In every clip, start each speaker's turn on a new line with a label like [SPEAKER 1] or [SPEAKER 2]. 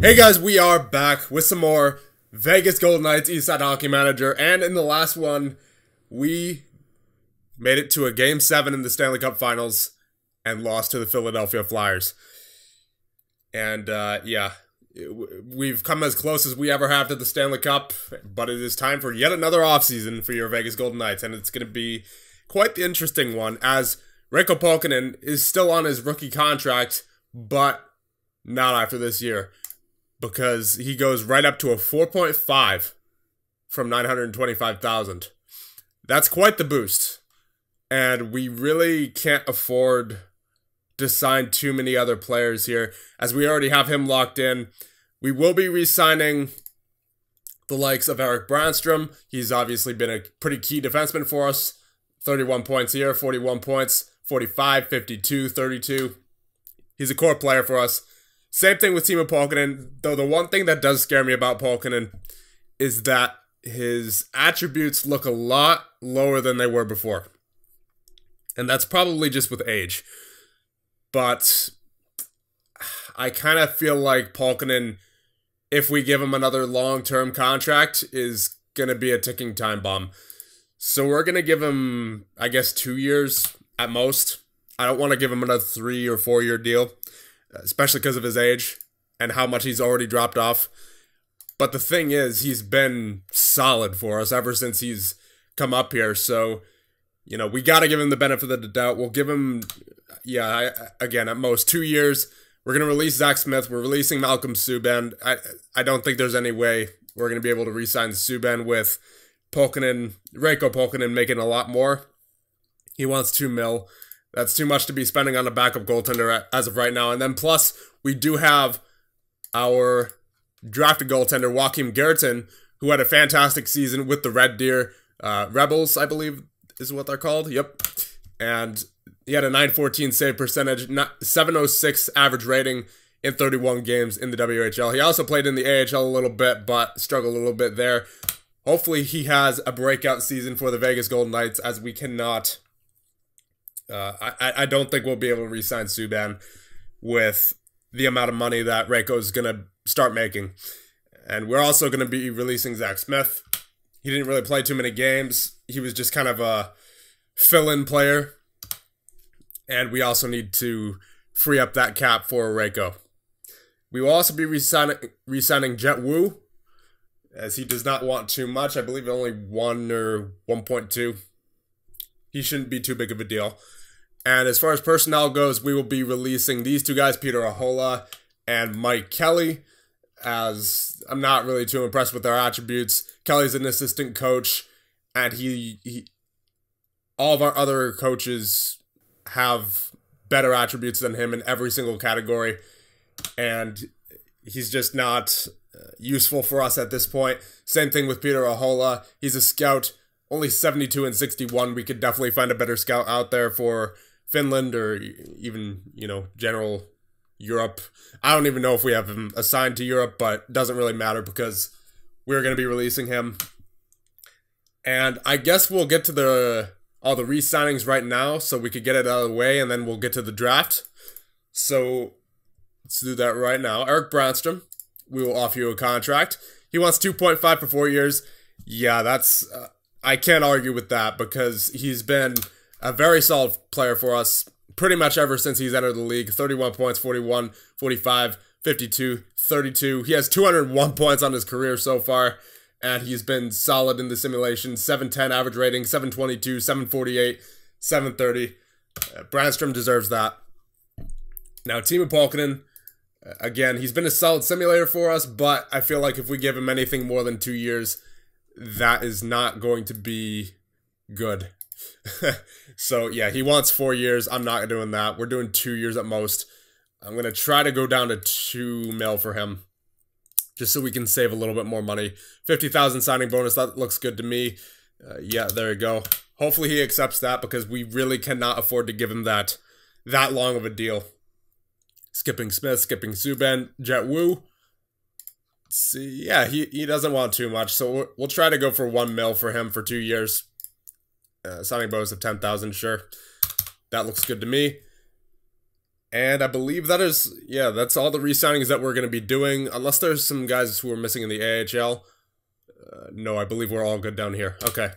[SPEAKER 1] Hey guys, we are back with some more Vegas Golden Knights Eastside Hockey Manager, and in the last one, we made it to a Game 7 in the Stanley Cup Finals and lost to the Philadelphia Flyers. And yeah, we've come as close as we ever have to the Stanley Cup, but it is time for yet another offseason for your Vegas Golden Knights, and it's going to be quite the interesting one, as Reichel Pulkkinen is still on his rookie contract, but not after this year, because he goes right up to a 4.5 from 925,000. That's quite the boost. And we really can't afford to sign too many other players here, as we already have him locked in. We will be re-signing the likes of Erik Brannstrom. He's obviously been a pretty key defenseman for us. 31 points here, 41 points, 45, 52, 32. He's a core player for us. Same thing with Timo Pulkkinen, though the one thing that does scare me about Pulkkinen is that his attributes look a lot lower than they were before. And that's probably just with age. But I kind of feel like Pulkkinen, if we give him another long-term contract, is going to be a ticking time bomb. So we're going to give him, I guess, 2 years at most. I don't want to give him another 3 or 4 year deal, especially because of his age and how much he's already dropped off. But the thing is, he's been solid for us ever since he's come up here. So, you know, we got to give him the benefit of the doubt. We'll give him, again, at most 2 years. We're going to release Zach Smith. We're releasing Malcolm Subban. I don't think there's any way we're going to be able to re-sign Subban with Reichel Pulkkinen making a lot more. He wants $2 million. That's too much to be spending on a backup goaltender as of right now. And then plus, we do have our drafted goaltender, Joakim Gerton, who had a fantastic season with the Red Deer Rebels, I believe is what they're called. Yep. And he had a .914 save percentage, .706 average rating in 31 games in the WHL. He also played in the AHL a little bit, but struggled a little bit there. Hopefully he has a breakout season for the Vegas Golden Knights, as we cannot... I don't think we'll be able to re-sign Subban with the amount of money that Reichel is going to start making. And we're also going to be releasing Zach Smith. He didn't really play too many games. He was just kind of a fill-in player. And we also need to free up that cap for Reichel. We will also be re-signing Jet Wu, as he does not want too much. I believe only 1 or 1.2. He shouldn't be too big of a deal. And as far as personnel goes, we will be releasing these two guys, Peter Ahola and Mike Kelly, as I'm not really too impressed with their attributes. Kelly's an assistant coach, and all of our other coaches have better attributes than him in every single category, and he's just not useful for us at this point. Same thing with Peter Ahola. He's a scout, only 72 and 61. We could definitely find a better scout out there for Finland or even, you know, general Europe. I don't even know if we have him assigned to Europe, but it doesn't really matter because we're going to be releasing him. And I guess we'll get to all the re-signings right now so we could get it out of the way, and then we'll get to the draft. So let's do that right now. Erik Brannstrom, we will offer you a contract. He wants 2.5 for 4 years. Yeah, that's... I can't argue with that, because he's been a very solid player for us pretty much ever since he's entered the league. 31 points, 41, 45, 52, 32. He has 201 points on his career so far, and he's been solid in the simulation. 710 average rating, 722, 748, 730. Brannstrom deserves that. Now, Timo Pulkkinen, again, he's been a solid simulator for us, but I feel like if we give him anything more than 2 years, that is not going to be good. So, yeah, he wants 4 years. I'm not doing that. We're doing 2 years at most. I'm going to try to go down to $2 million for him, just so we can save a little bit more money. 50,000 signing bonus, that looks good to me. Yeah, there you go. Hopefully he accepts that, because we really cannot afford to give him that long of a deal. Skipping Smith, skipping Subban, Jet Wu. See, yeah, he doesn't want too much, so we'll try to go for $1 million for him for 2 years. Signing bonus of 10,000, sure. That looks good to me. And I believe that is, yeah, that's all the re-signings that we're going to be doing, unless there's some guys who are missing in the AHL. No, I believe we're all good down here. Okay.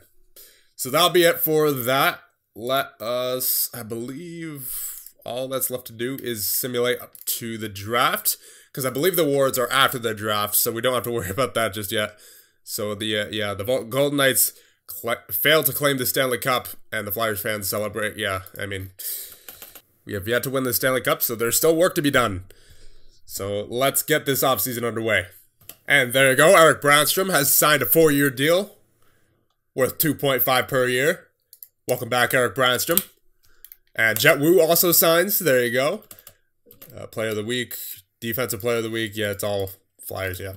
[SPEAKER 1] So that'll be it for that. Let us, I believe all that's left to do is simulate up to the draft, because I believe the awards are after the draft, so we don't have to worry about that just yet. So the Golden Knights failed to claim the Stanley Cup, and the Flyers fans celebrate. Yeah, I mean, we have yet to win the Stanley Cup, so there's still work to be done. So let's get this offseason underway. And there you go, Erik Brannstrom has signed a 4-year deal worth $2.5 per year. Welcome back, Erik Brannstrom. And Jet Wu also signs. There you go. Player of the week, defensive player of the week. Yeah, it's all Flyers, yeah.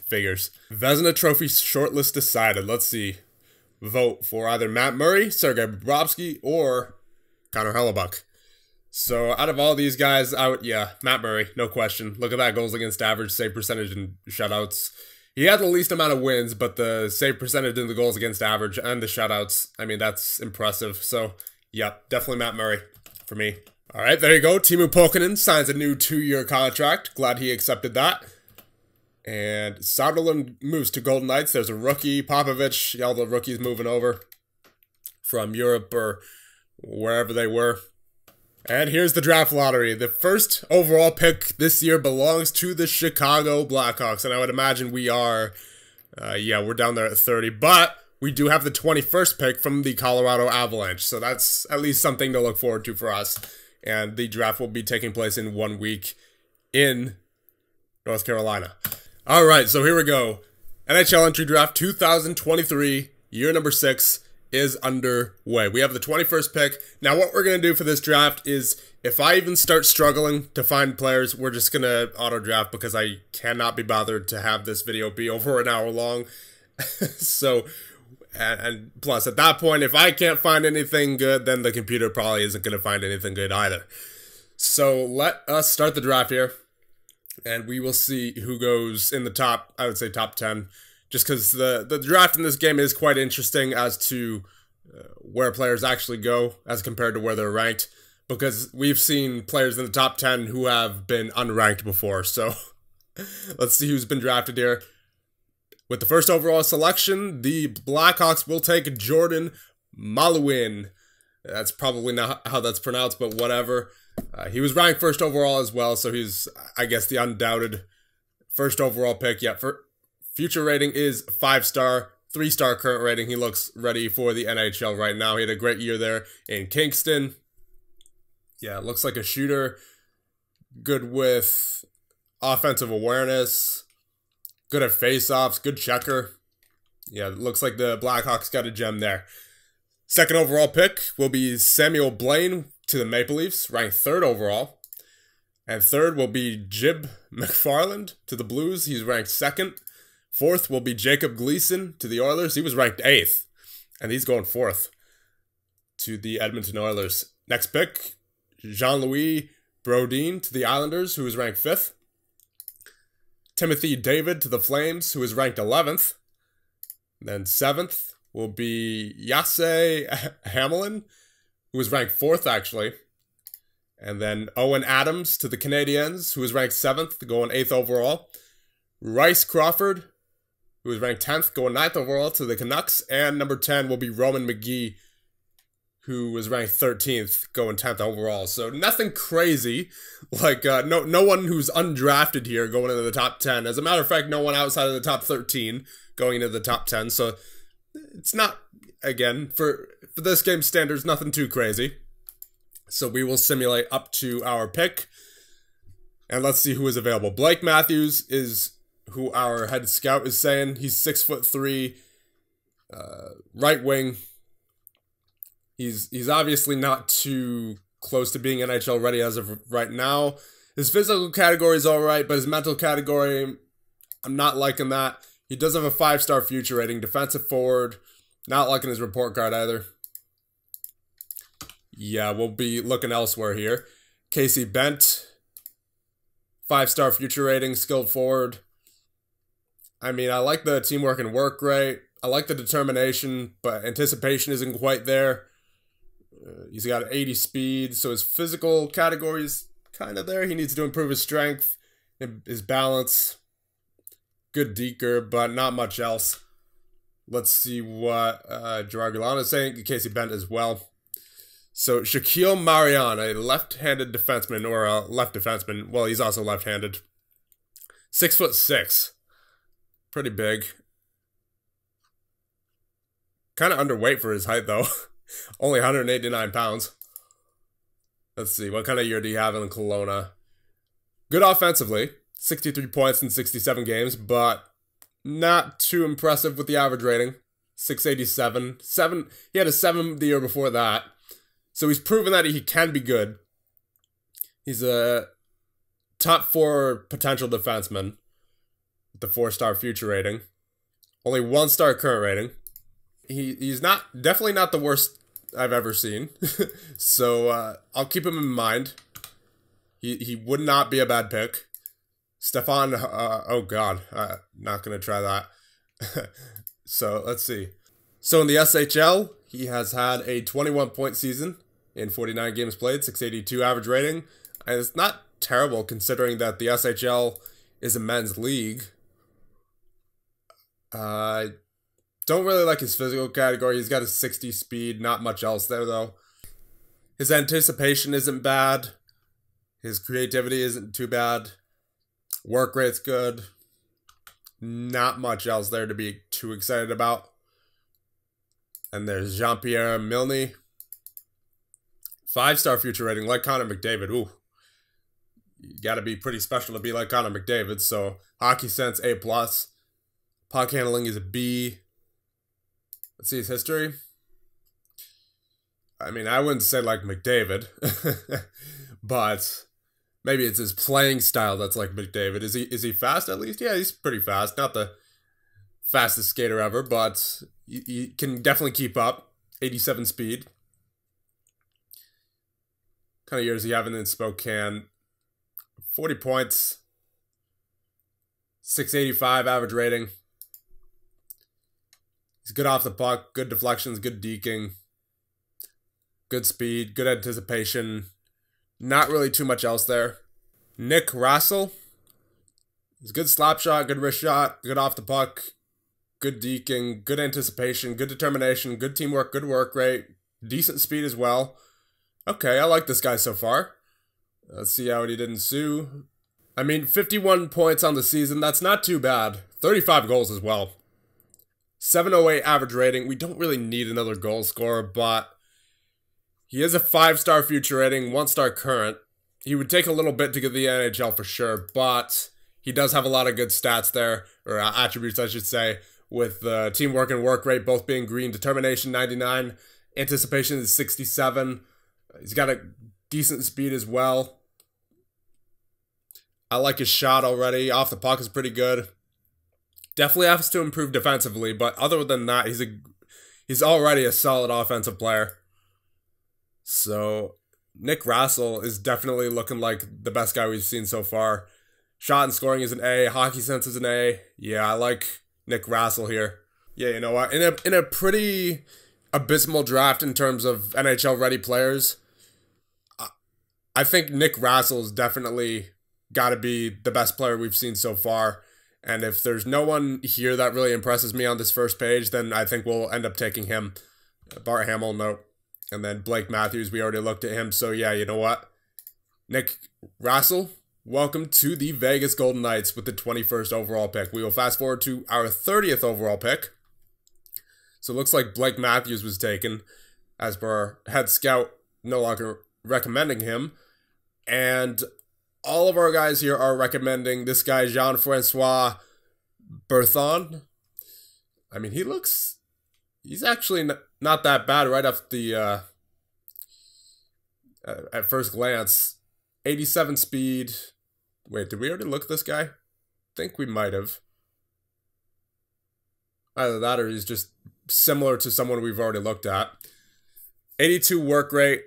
[SPEAKER 1] Figures. Vezina Trophy shortlist decided. Let's see. Vote for either Matt Murray, Sergei Bobrovsky, or Connor Hellebuyck. So out of all these guys, Matt Murray, no question. Look at that goals against average, save percentage, and shutouts. He had the least amount of wins, but the save percentage and the goals against average and the shutouts, I mean, that's impressive. So, yeah, definitely Matt Murray for me. All right, there you go. Timu Pokkanen signs a new 2-year contract. Glad he accepted that. And Soderlund moves to Golden Knights. There's a rookie, Popovich, all the rookies moving over from Europe or wherever they were. And here's the draft lottery. The first overall pick this year belongs to the Chicago Blackhawks. And I would imagine we are, we're down there at 30. But we do have the 21st pick from the Colorado Avalanche. So that's at least something to look forward to for us. And the draft will be taking place in 1 week in North Carolina. All right, so here we go. NHL Entry Draft 2023, year number 6. Is underway. We have the 21st pick. Now what we're going to do for this draft is, if I even start struggling to find players, we're just going to auto draft, because I cannot be bothered to have this video be over an hour long. So, and plus at that point, if I can't find anything good, then the computer probably isn't going to find anything good either. So let us start the draft here, and we will see who goes in the top, I would say top 10. Just because the draft in this game is quite interesting as to where players actually go as compared to where they're ranked. Because we've seen players in the top 10 who have been unranked before. So let's see who's been drafted here. With the first overall selection, the Blackhawks will take Jordan Maluin. That's probably not how that's pronounced, but whatever. He was ranked first overall as well, so he's, I guess, the undoubted first overall pick. Yeah, future rating is 5-star, 3-star current rating. He looks ready for the NHL right now. He had a great year there in Kingston. Yeah, looks like a shooter. Good with offensive awareness. Good at face-offs. Good checker. Yeah, looks like the Blackhawks got a gem there. Second overall pick will be Samuel Blaine to the Maple Leafs, ranked 3rd overall. And third will be Jib McFarland to the Blues. He's ranked 2nd. 4th will be Jacob Gleason to the Oilers. He was ranked 8th, and he's going 4th to the Edmonton Oilers. Next pick, Jean-Louis Brodin to the Islanders, who is ranked 5th. Timothy David to the Flames, who is ranked 11th. Then 7th will be Yase Hamelin, who is ranked 4th, actually. And then Owen Adams to the Canadiens, who is ranked 7th, going 8th overall. Rice Crawford, who is ranked 10th, going 9th overall to the Canucks. And number 10 will be Roman McGee, who was ranked 13th, going 10th overall. So nothing crazy. Like, no one who's undrafted here going into the top 10. As a matter of fact, no one outside of the top 13 going into the top 10. So it's not, again, for this game's standards, nothing too crazy. So we will simulate up to our pick. And let's see who is available. Blake Matthews is who our head scout is saying. He's 6'3", right wing. He's obviously not too close to being NHL ready as of right now. His physical category is alright, but his mental category, I'm not liking that. He does have a 5-star future rating. Defensive forward, not liking his report card either. Yeah, we'll be looking elsewhere here. Casey Bent, 5-star future rating, skilled forward. I mean, I like the teamwork and work rate. I like the determination, but anticipation isn't quite there. He's got 80 speed, so his physical categories kind of there. He needs to improve his strength, his balance. Good deker, but not much else. Let's see what Gerard Gulano is saying, Casey Bent as well. So Shaquille Marion, a left-handed defenseman, or a left defenseman. Well, he's also left-handed. 6'6". Pretty big. Kind of underweight for his height, though. Only 189 pounds. Let's see, what kind of year do you have in Kelowna? Good offensively. 63 points in 67 games, but not too impressive with the average rating. 687. He had a 7 the year before that. So he's proven that he can be good. He's a top 4 potential defenseman with the 4-star future rating. Only 1-star current rating. He's definitely not the worst I've ever seen. So I'll keep him in mind. He would not be a bad pick. Stefan, oh god, not gonna try that. So let's see. So in the SHL, he has had a 21-point season in 49 games played, 682 average rating. And it's not terrible considering that the SHL is a men's league. Don't really like his physical category. He's got a 60 speed, not much else there though. His anticipation isn't bad. His creativity isn't too bad. Work rate's good. Not much else there to be too excited about. And there's Jean-Pierre Milne. 5-star future rating, like Connor McDavid. Ooh. You gotta be pretty special to be like Connor McDavid. So, hockey sense, A+. Puck handling is a B. Let's see his history. I mean, I wouldn't say like McDavid. But maybe it's his playing style that's like McDavid. Is he fast at least? Yeah, he's pretty fast. Not the fastest skater ever, but he can definitely keep up. 87 speed. Kind of years he having in Spokane. 40 points. 685 average rating. He's good off the puck. Good deflections. Good deking. Good speed. Good anticipation. Not really too much else there. Nick Rassel. He's good slap shot. Good wrist shot. Good off the puck. Good deking. Good anticipation. Good determination. Good teamwork. Good work rate. Decent speed as well. Okay, I like this guy so far. Let's see how he did in Sioux. I mean, 51 points on the season. That's not too bad. 35 goals as well. 708 average rating. We don't really need another goal scorer, but he is a 5-star future rating, 1-star current. He would take a little bit to get the NHL for sure, but he does have a lot of good stats there, or attributes I should say, with teamwork and work rate both being green. Determination, 99. Anticipation is 67. He's got a decent speed as well. I like his shot already. Off the puck is pretty good. Definitely has to improve defensively, but other than that, he's already a solid offensive player. So Nick Rassel is definitely looking like the best guy we've seen so far. Shot and scoring is an A. Hockey sense is an A. Yeah, I like Nick Rassel here. Yeah, you know what? In a pretty abysmal draft in terms of NHL ready players, I think Nick Rassel's definitely got to be the best player we've seen so far. And if there's no one here that really impresses me on this first page, then I think we'll end up taking him. Bart Hamill, no. And then Blake Matthews, we already looked at him. So yeah, you know what? Nick Rassel, welcome to the Vegas Golden Knights with the 21st overall pick. We will fast forward to our 30th overall pick. So it looks like Blake Matthews was taken, as per our head scout, no longer recommending him. And all of our guys here are recommending this guy, Jean-Francois Berthon. I mean, he's actually not that bad right off the, at first glance. 87 speed. Wait, did we already look at this guy? I think we might have. Either that or he's just similar to someone we've already looked at. 82 work rate.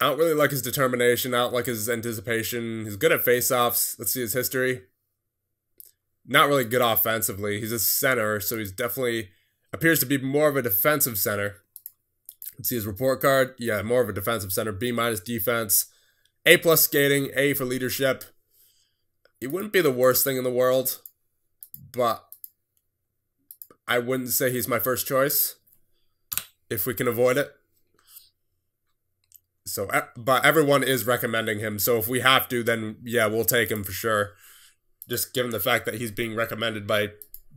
[SPEAKER 1] I don't really like his determination. I don't like his anticipation. He's good at faceoffs. Let's see his history. Not really good offensively. He's a center, so he's definitely appears to be more of a defensive center. Let's see his report card. Yeah, more of a defensive center. B- defense. A plus skating, A for leadership. It wouldn't be the worst thing in the world, but I wouldn't say he's my first choice if we can avoid it. So, but everyone is recommending him, so if we have to, then yeah, we'll take him for sure. Just given the fact that he's being recommended by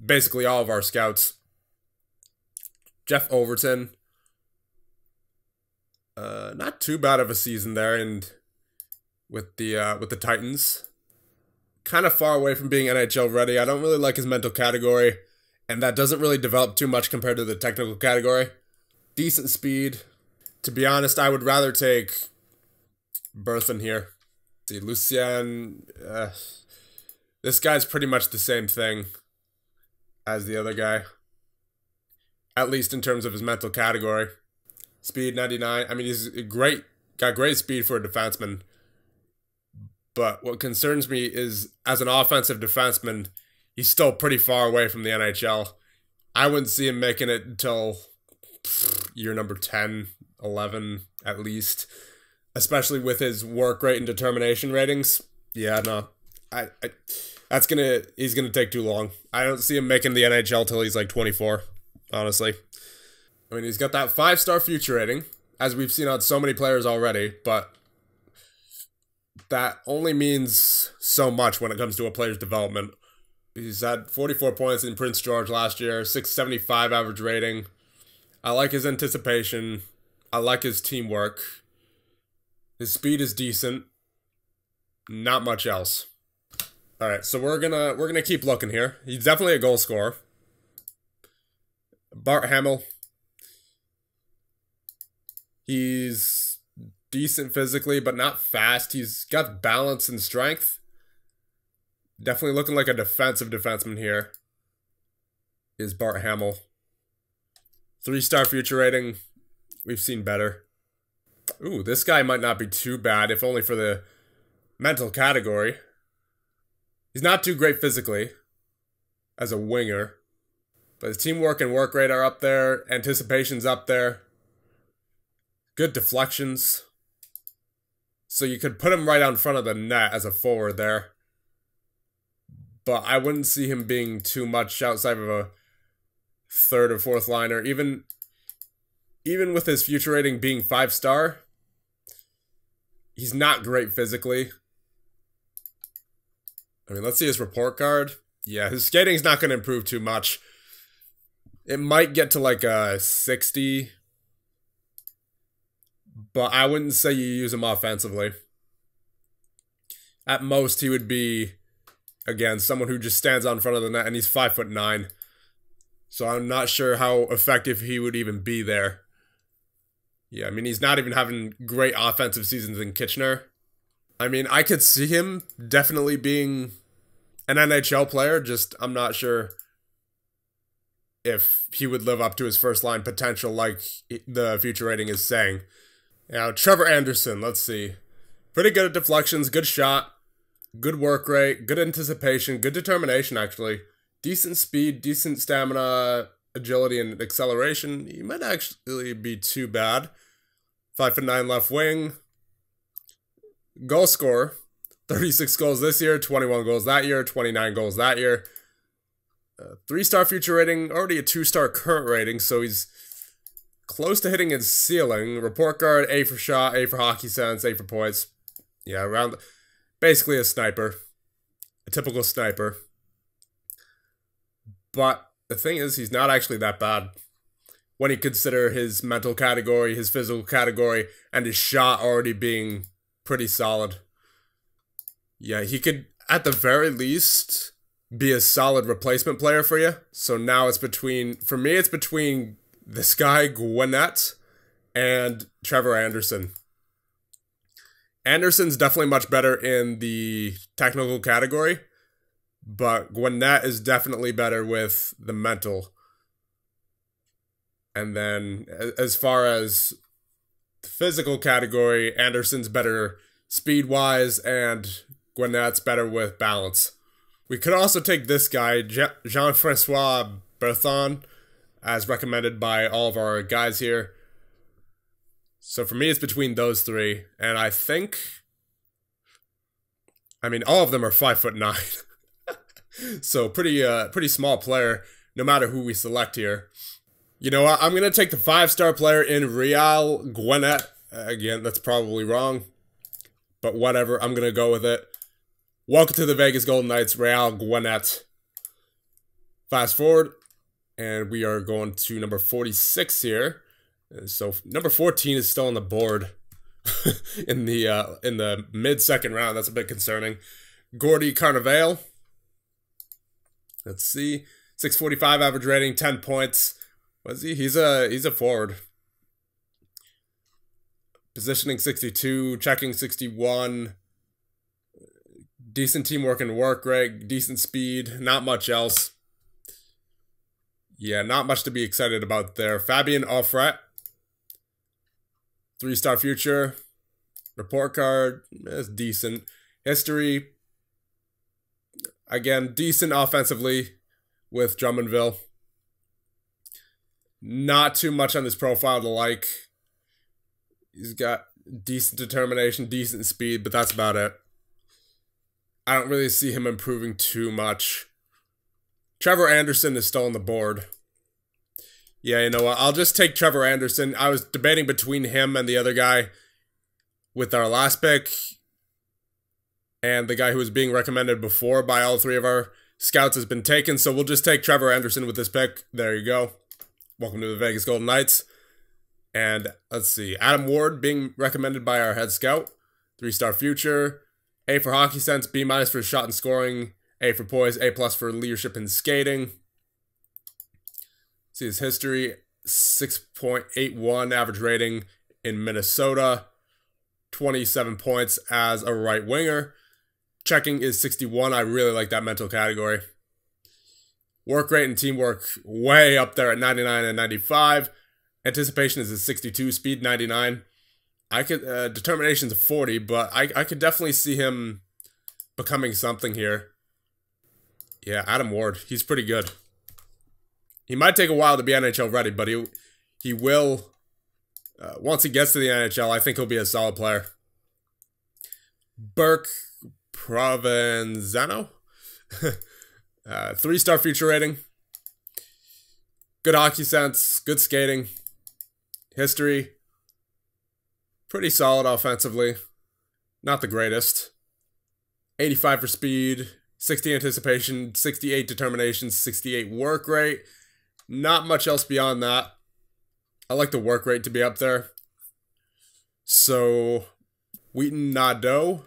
[SPEAKER 1] basically all of our scouts. Jeff Overton. Not too bad of a season there, and with the Titans. Kind of far away from being NHL ready. I don't really like his mental category, and that doesn't really develop too much compared to the technical category. Decent speed. To be honest, I would rather take Berthan here. See, Lucien. This guy's pretty much the same thing as the other guy. At least in terms of his mental category. Speed 99. I mean, he's got great speed for a defenseman. But what concerns me is, as an offensive defenseman, he's still pretty far away from the NHL. I wouldn't see him making it until year number 10, 11 at least. Especially with his work rate and determination ratings. Yeah, no. He's gonna take too long. I don't see him making the NHL till he's like 24, honestly. I mean, he's got that 5-star future rating, as we've seen on so many players already, but that only means so much when it comes to a player's development. He's had 44 points in Prince George last year, 675 average rating. I like his anticipation. I like his teamwork. His speed is decent. Not much else. All right, so we're gonna keep looking here. He's definitely a goal scorer. Bart Hamill. He's decent physically, but not fast. He's got balance and strength. Definitely looking like a defensive defenseman here. Is Bart Hamill. 3-star future rating. We've seen better. Ooh, this guy might not be too bad, if only for the mental category. He's not too great physically as a winger, but his teamwork and work rate are up there. Anticipation's up there. Good deflections. So you could put him right out in front of the net as a forward there. But I wouldn't see him being too much outside of a third or fourth liner. Even with his future rating being 5-star, he's not great physically. I mean, let's see his report card. Yeah, his skating's not going to improve too much. It might get to like a 60. But I wouldn't say you use him offensively. At most, he would be, again, someone who just stands out in front of the net, and he's 5'9". So I'm not sure how effective he would even be there. Yeah, I mean, he's not even having great offensive seasons in Kitchener. I mean, I could see him definitely being an NHL player, just I'm not sure if he would live up to his first-line potential like the future rating is saying. Now, Trevor Anderson, let's see. Pretty good at deflections, good shot, good work rate, good anticipation, good determination, actually. Decent speed, decent stamina, agility, and acceleration. He might actually be too bad. 5'9" left wing. Goal scorer. 36 goals this year, 21 goals that year, 29 goals that year. 3-star future rating, already a 2-star current rating, so he's close to hitting his ceiling. Report card, A for shot, A for hockey sense, A for points. Yeah, around basically a sniper. A typical sniper. But the thing is, he's not actually that bad when you consider his mental category, his physical category, and his shot already being pretty solid. Yeah, he could, at the very least, be a solid replacement player for you. So now it's between, for me, it's between this guy, Gwinnett, and Trevor Anderson. Anderson's definitely much better in the technical category, but Gwinnett is definitely better with the mental. And then as far as the physical category, Anderson's better speed-wise, and Gwinnett's better with balance. We could also take this guy, Jean-Francois Berthon, as recommended by all of our guys here. So for me, it's between those three. And I think I mean, all of them are 5'9". So pretty small player, no matter who we select here. You know what? I'm going to take the 5-star player in Real Gwinnett. Again, that's probably wrong, but whatever. I'm going to go with it. Welcome to the Vegas Golden Knights, Real Gwinnett. Fast forward, and we are going to number 46 here. So number 14 is still on the board in the mid-second round. That's a bit concerning. Gordy Carnevale. Let's see. 645 average rating, 10 points. What is he? He's a forward. Positioning 62, checking 61. Decent teamwork and work rate, decent speed, not much else. Yeah, not much to be excited about there. Fabian Offret. 3-star future. Report card is decent. History. Again, decent offensively with Drummondville. Not too much on this profile to like. He's got decent determination, decent speed, but that's about it. I don't really see him improving too much. Trevor Anderson is still on the board. Yeah, you know what? I'll just take Trevor Anderson. I was debating between him and the other guy with our last pick, and the guy who was being recommended before by all 3 of our scouts has been taken, so we'll just take Trevor Anderson with this pick. There you go. Welcome to the Vegas Golden Knights. And let's see. Adam Ward being recommended by our head scout. 3-star future. A for hockey sense, B- for shot and scoring, A for poise, A+ for leadership and skating. See his history, 6.81 average rating in Minnesota, 27 points as a right winger. Checking is 61. I really like that mental category. Work rate and teamwork way up there at 99 and 95. Anticipation is a 62, speed 99. I could determination's a 40, but I could definitely see him becoming something here. Yeah, Adam Ward, he's pretty good. He might take a while to be NHL ready, but he will. Once he gets to the NHL, I think he'll be a solid player. Burke Provenzano, 3-star future rating. Good hockey sense, good skating, history. Pretty solid offensively. Not the greatest. 85 for speed, 60 anticipation, 68 determination, 68 work rate. Not much else beyond that. I like the work rate to be up there. So, Wheaton Nadeau.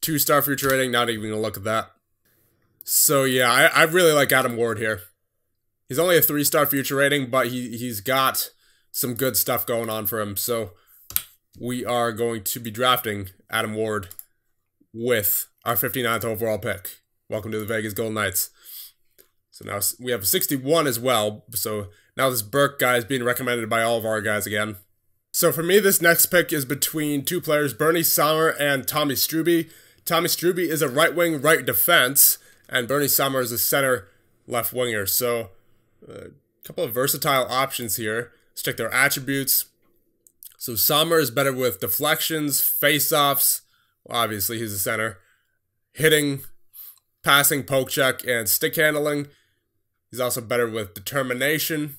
[SPEAKER 1] 2-star future rating, not even gonna look at that. So yeah, I really like Adam Ward here. He's only a 3-star future rating, but he's got some good stuff going on for him. So we are going to be drafting Adam Ward with our 59th overall pick. Welcome to the Vegas Golden Knights. So now we have 61 as well. So now this Burke guy is being recommended by all of our guys again. So for me, this next pick is between 2 players, Bernie Sommer and Tommy Struby. Tommy Struby is a right wing, right defense, and Bernie Sommer is a center left winger. So a couple of versatile options here. Let's check their attributes. So Sommer is better with deflections, face-offs. Well, obviously, he's a center. Hitting, passing, poke check, and stick handling. He's also better with determination.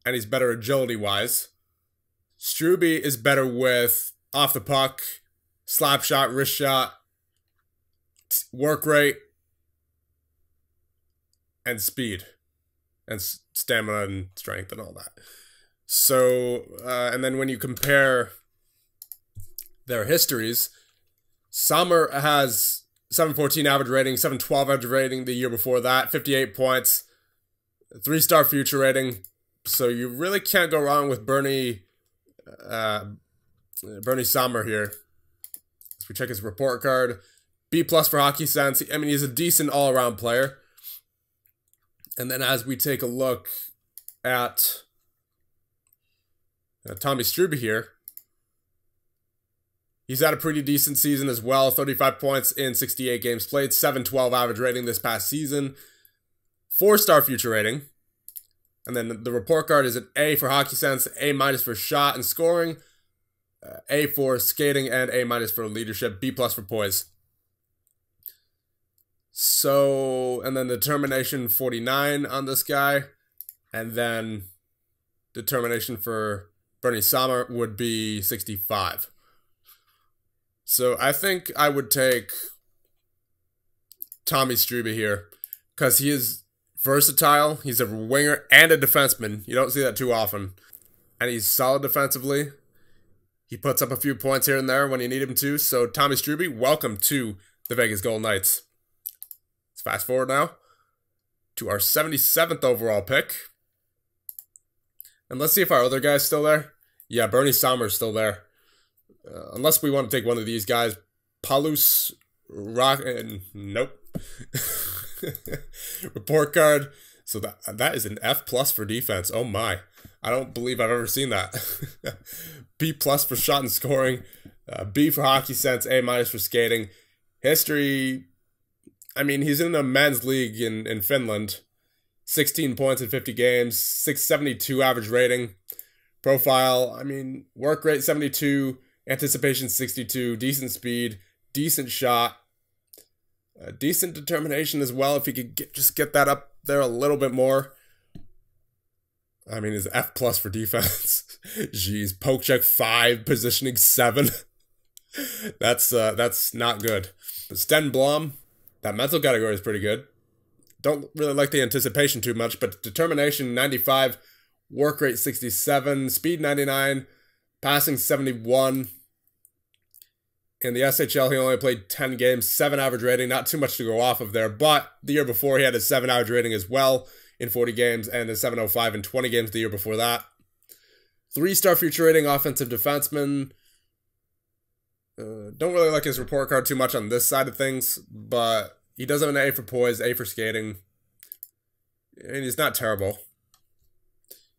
[SPEAKER 1] And he's better agility-wise. Struby is better with off the puck, slap shot, wrist shot, work rate, and speed. And stamina and strength and all that. So, and then when you compare their histories, Sommer has 714 average rating, 712 average rating the year before that, 58 points, 3-star future rating. So you really can't go wrong with Bernie Sommer here. So we check his report card. B+ for hockey sense. I mean, he's a decent all-around player. And then as we take a look at Tommy Struby here, he's had a pretty decent season as well. 35 points in 68 games played, 712 average rating this past season, 4-star future rating. And then the report card is an A for hockey sense, A- for shot and scoring, A for skating, and A minus for leadership, B plus for poise. So, and then determination 49 on this guy, and then determination for Bernie Sommer would be 65. So I think I would take Tommy Strube here, because he is versatile. He's a winger and a defenseman. You don't see that too often. And he's solid defensively. He puts up a few points here and there when you need him to. So Tommy Strube, welcome to the Vegas Golden Knights. Let's fast forward now to our 77th overall pick. And let's see if our other guy's still there. Yeah, Bernie Sommer's still there. Unless we want to take one of these guys. Paulus Rock... nope. Report card. So that is an F plus for defense. Oh my. I don't believe I've ever seen that. B plus for shot and scoring. B for hockey sense. A minus for skating. History... I mean, he's in the men's league in Finland. 16 points in 50 games. 672 average rating. Profile, I mean, work rate 72. Anticipation 62. Decent speed. Decent shot. Decent determination as well, if he could just get that up there a little bit more. I mean, his F plus for defense. Jeez, poke check 5, positioning 7. That's not good. Sten Blom, that mental category is pretty good. Don't really like the anticipation too much, but determination 95, work rate 67, speed 99, passing 71. In the SHL, he only played 10 games, 7 average rating, not too much to go off of there, but the year before he had a 7 average rating as well in 40 games, and a 705 in 20 games the year before that. 3-star future rating, offensive defenseman. Don't really like his report card too much on this side of things, but he does have an A for poise, A for skating, and he's not terrible.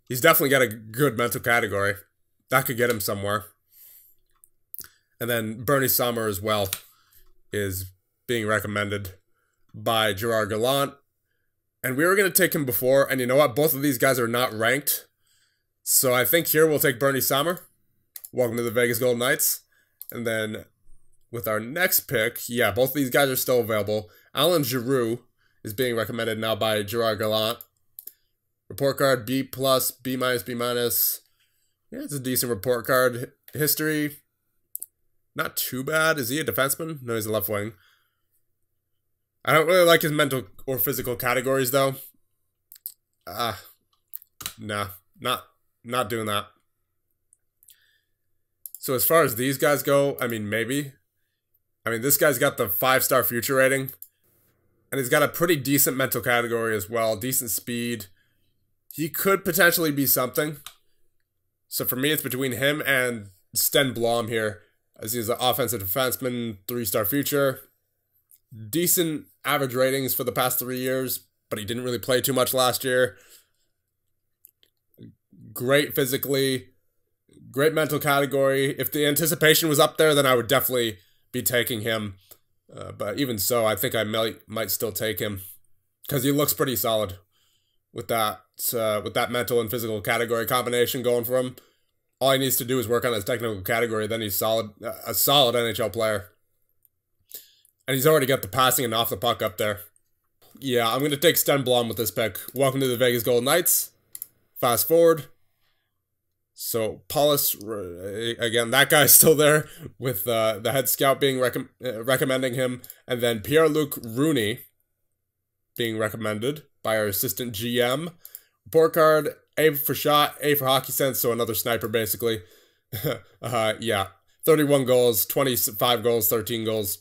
[SPEAKER 1] He's definitely got a good mental category. That could get him somewhere. And then Bernie Sommer as well is being recommended by Gerard Gallant. And we were going to take him before, and you know what? Both of these guys are not ranked. So I think here we'll take Bernie Sommer. Welcome to the Vegas Golden Knights. And then with our next pick, yeah, both of these guys are still available. Alan Giroux is being recommended now by Gerard Gallant. Report card B plus, B minus, B minus. Yeah, it's a decent report card. History, not too bad. Is he a defenseman? No, he's a left wing. I don't really like his mental or physical categories though. Nah, not doing that. So as far as these guys go, I mean, maybe. I mean, this guy's got the 5-star future rating. And he's got a pretty decent mental category as well. Decent speed. He could potentially be something. So for me, it's between him and Sten Blom here. As he's an offensive defenseman, 3-star future. Decent average ratings for the past 3 years. But he didn't really play too much last year. Great physically. Great mental category. If the anticipation was up there, then I would definitely be taking him. But even so, I think I might still take him. Because he looks pretty solid with that mental and physical category combination going for him. All he needs to do is work on his technical category, then he's a solid NHL player. And he's already got the passing and off the puck up there. Yeah, I'm going to take Sten Blom with this pick. Welcome to the Vegas Golden Knights. Fast forward. So, Paulus, again, that guy's still there with the head scout being recommending him. And then Pierre-Luc Rooney being recommended by our assistant GM. Report card, A for shot, A for hockey sense, so another sniper basically. Yeah, 31 goals, 25 goals, 13 goals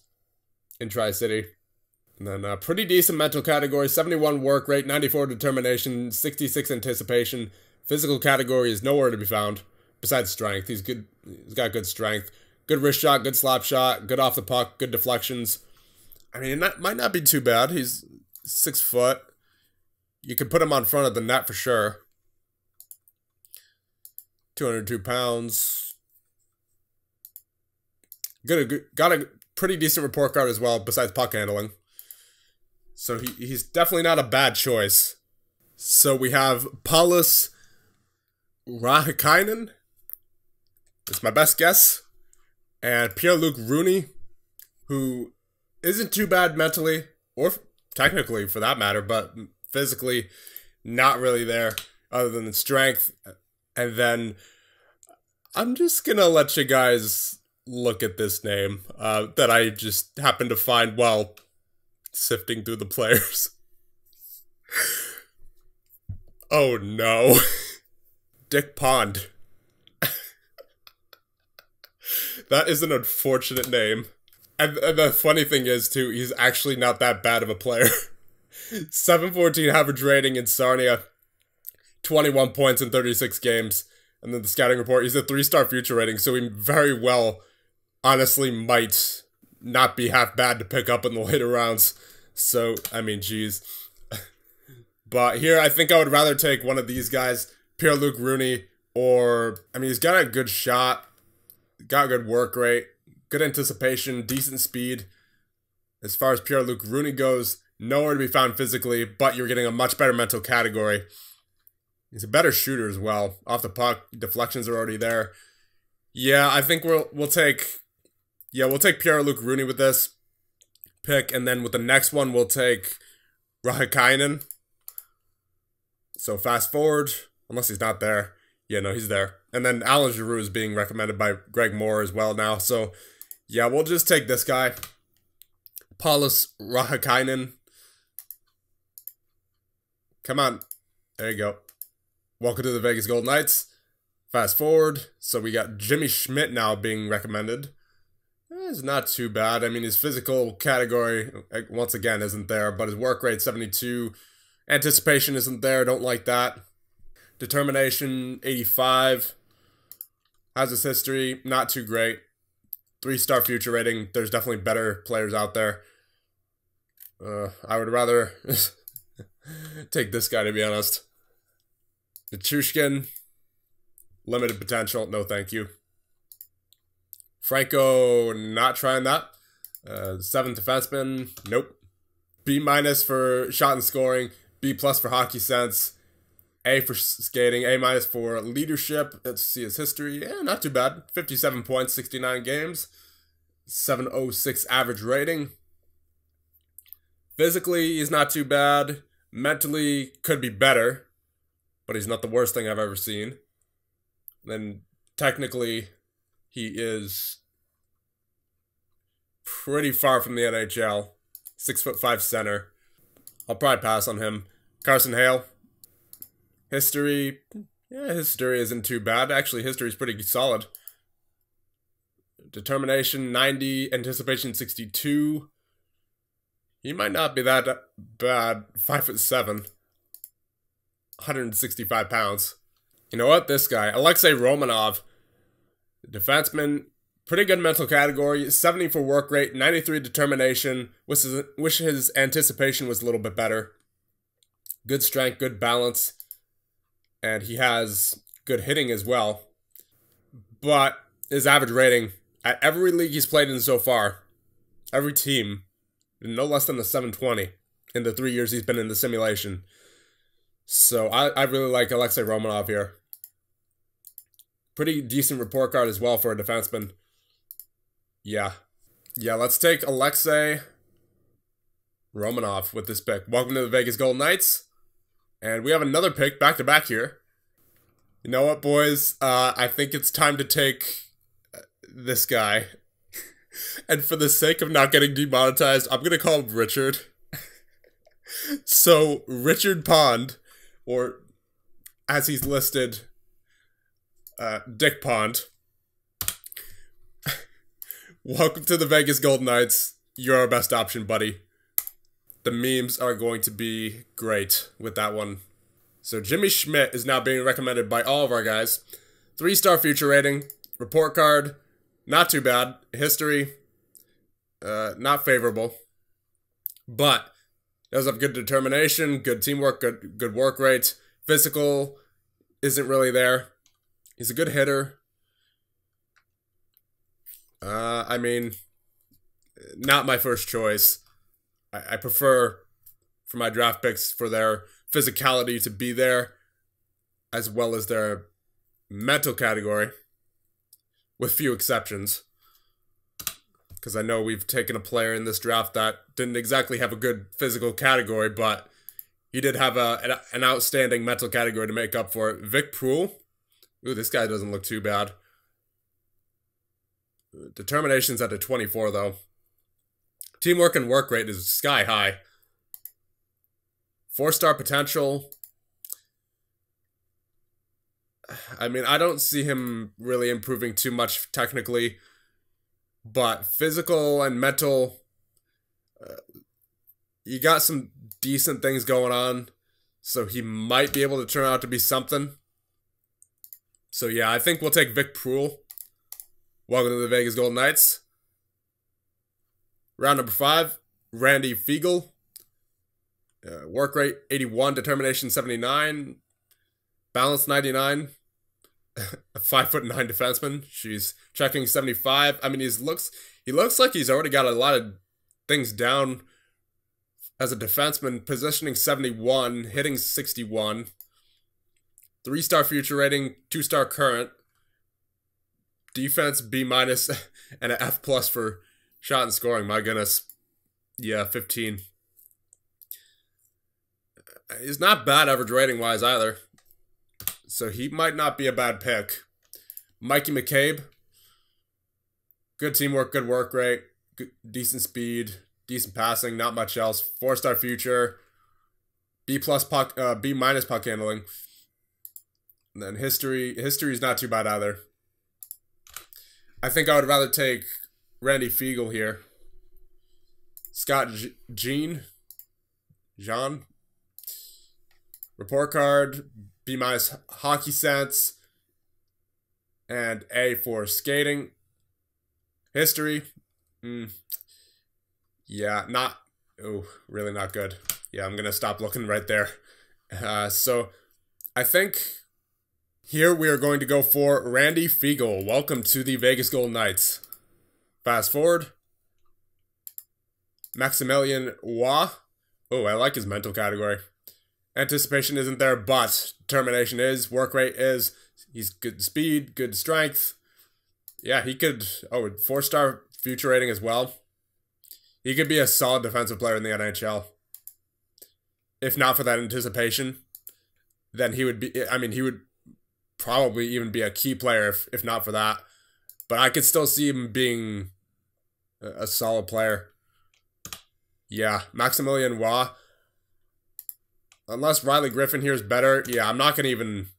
[SPEAKER 1] in Tri-City. And then pretty decent mental category, 71 work rate, 94 determination, 66 anticipation. Physical category is nowhere to be found besides strength. He's good. He's got good strength, good wrist shot, good slap shot, good off the puck, good deflections. I mean, it might not be too bad. He's 6 foot. You could put him on front of the net for sure. 202 pounds. Got a pretty decent report card as well, besides puck handling. So he's definitely not a bad choice. So we have Paulus Rahikainen. It's my best guess. And Pierre-Luc Rooney, who isn't too bad mentally, or technically for that matter, but physically not really there other than the strength. And then I'm just gonna let you guys look at this name that I just happened to find while sifting through the players. Oh no. Dick Pond. That is an unfortunate name. And the funny thing is, too, he's actually not that bad of a player. 714 average rating in Sarnia. 21 points in 36 games. And then the scouting report, he's a 3-star future rating, so he very well, honestly, might not be half bad to pick up in the later rounds. So, I mean, geez. But here, I think I would rather take one of these guys, Pierre-Luc Rooney, or, I mean, he's got a good shot, got a good work rate, good anticipation, decent speed. As far as Pierre-Luc Rooney goes, nowhere to be found physically, but you're getting a much better mental category. He's a better shooter as well. Off the puck, deflections are already there. Yeah, I think we'll take Pierre-Luc Rooney with this pick, and then with the next one, we'll take Rahikainen. So fast forward, unless he's not there. Yeah, no, he's there. And then Alan Giroux is being recommended by Greg Moore as well now. So, yeah, we'll just take this guy. Paulus Rahikainen. Come on. There you go. Welcome to the Vegas Golden Knights. Fast forward. So we got Jimmy Schmidt now being recommended. It's not too bad. I mean, his physical category, once again, isn't there. But his work rate, 72. Anticipation isn't there. Don't like that. Determination, 85. Has his history, not too great. 3-star future rating. There's definitely better players out there. I would rather take this guy, to be honest. Nichushkin, limited potential. No, thank you. Franco, not trying that. 7th defenseman. Nope. B- for shot and scoring. B+ for hockey sense. A for skating, A- for leadership. Let's see his history. Yeah, not too bad. 57 points, 69 games. 706 average rating. Physically, he's not too bad. Mentally, could be better. But he's not the worst thing I've ever seen. Then, technically, he is pretty far from the NHL. 6'5" center. I'll probably pass on him. Carson Hale. History, yeah, history isn't too bad. Actually, history is pretty solid. Determination, 90. Anticipation, 62. He might not be that bad. 5'7". 165 pounds. You know what? This guy, Alexei Romanov. Defenseman, pretty good mental category. 70 for work rate, 93 determination. Wish his anticipation was a little bit better. Good strength, good balance. And he has good hitting as well. But his average rating, at every league he's played in so far, every team, no less than a 720 in the 3 years he's been in the simulation. So I really like Alexei Romanov here. Pretty decent report card as well for a defenseman. Yeah. Yeah, let's take Alexei Romanov with this pick. Welcome to the Vegas Golden Knights. And we have another pick back-to-back here. You know what, boys? I think it's time to take this guy. And for the sake of not getting demonetized, I'm going to call him Richard. So, Richard Pond, or as he's listed, Dick Pond. Welcome to the Vegas Golden Knights. You're our best option, buddy. The memes are going to be great with that one. So Jimmy Schmidt is now being recommended by all of our guys. 3-star future rating. Report card, not too bad. History, not favorable. But does have good determination, good teamwork, good work rate. Physical isn't really there. He's a good hitter. I mean, not my first choice. I prefer, for my draft picks, for their physicality to be there, as well as their mental category. with few exceptions. Because I know we've taken a player in this draft that didn't exactly have a good physical category, but he did have an outstanding mental category to make up for it. Vic Proul. Ooh, this guy doesn't look too bad. Determination's at a 24, though. Teamwork and work rate is sky high. 4-star potential. I mean, I don't see him really improving too much technically, but physical and mental, you got some decent things going on, so he might be able to turn out to be something. So yeah, I think we'll take Vic Proul. Welcome to the Vegas Golden Knights. Round number 5, Randy Fiegel. Work rate 81, determination 79, balance 99. A 5'9" defenseman. She's checking 75. I mean, he looks like he's already got a lot of things down as a defenseman. Positioning 71, hitting 61. 3-star future rating, 2-star current. Defense B-, and an F+ for shot and scoring. My goodness. Yeah, 15. He's not bad average rating wise either. So he might not be a bad pick. Mikey McCabe. Good teamwork, good work rate, good, decent speed, decent passing, not much else. 4-star future. B+ puck, B- puck handling. And then history is not too bad either. I think I would rather take Randy Fiegel here. Scott Jean. Report card, B- hockey sense, and A for skating. History, yeah, really not good. Yeah, I'm gonna stop looking right there. So I think here we are going to go for Randy Fiegel. Welcome to the Vegas Golden Knights. Fast forward. Maximilian Waugh. Oh, I like his mental category. Anticipation isn't there, but determination is. Work rate is. He's good speed, good strength. Yeah, he could... Oh, 4-star future rating as well. He could be a solid defensive player in the NHL. If not for that anticipation, then he would be... I mean, he would probably even be a key player if not for that. But I could still see him being a solid player. Yeah, Maximilian Waugh. Unless Riley Griffin here is better, yeah, I'm not gonna even.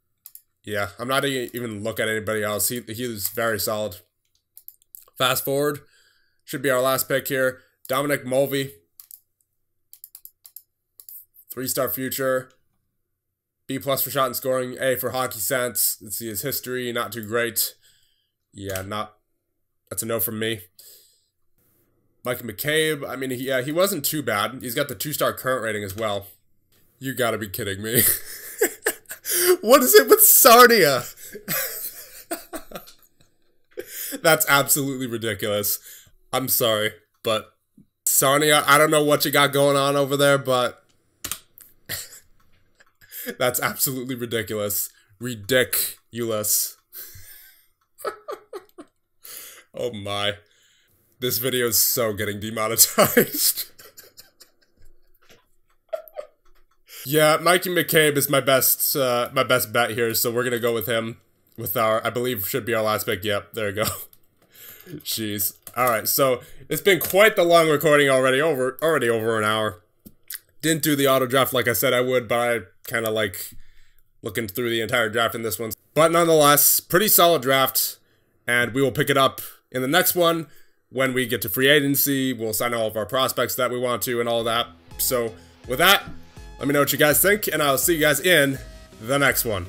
[SPEAKER 1] Yeah, I'm not even look at anybody else. He was very solid. Fast forward, should be our last pick here. Dominic Mulvey. 3-star future. B+ for shot and scoring. A for hockey sense. Let's see his history. Not too great. Yeah, that's a no from me. Mike McCabe. I mean, he wasn't too bad. He's got the 2-star current rating as well. You gotta be kidding me. What is it with Sarnia? That's absolutely ridiculous. I'm sorry, but Sarnia, I don't know what you got going on over there, but that's absolutely ridiculous. Ridiculous. Oh my. This video is so getting demonetized. Yeah, Mikey McCabe is my best bet here, so we're gonna go with him with our, I believe should be our last pick. Yep, there you go. Jeez. Alright, so it's been quite the long recording already, over an hour. Didn't do the auto draft like I said I would, but I kind of like looking through the entire draft in this one. But nonetheless, pretty solid draft, and we will pick it up in the next one when we get to free agency. We'll sign all of our prospects that we want to and all that. So with that, let me know what you guys think, and I'll see you guys in the next one.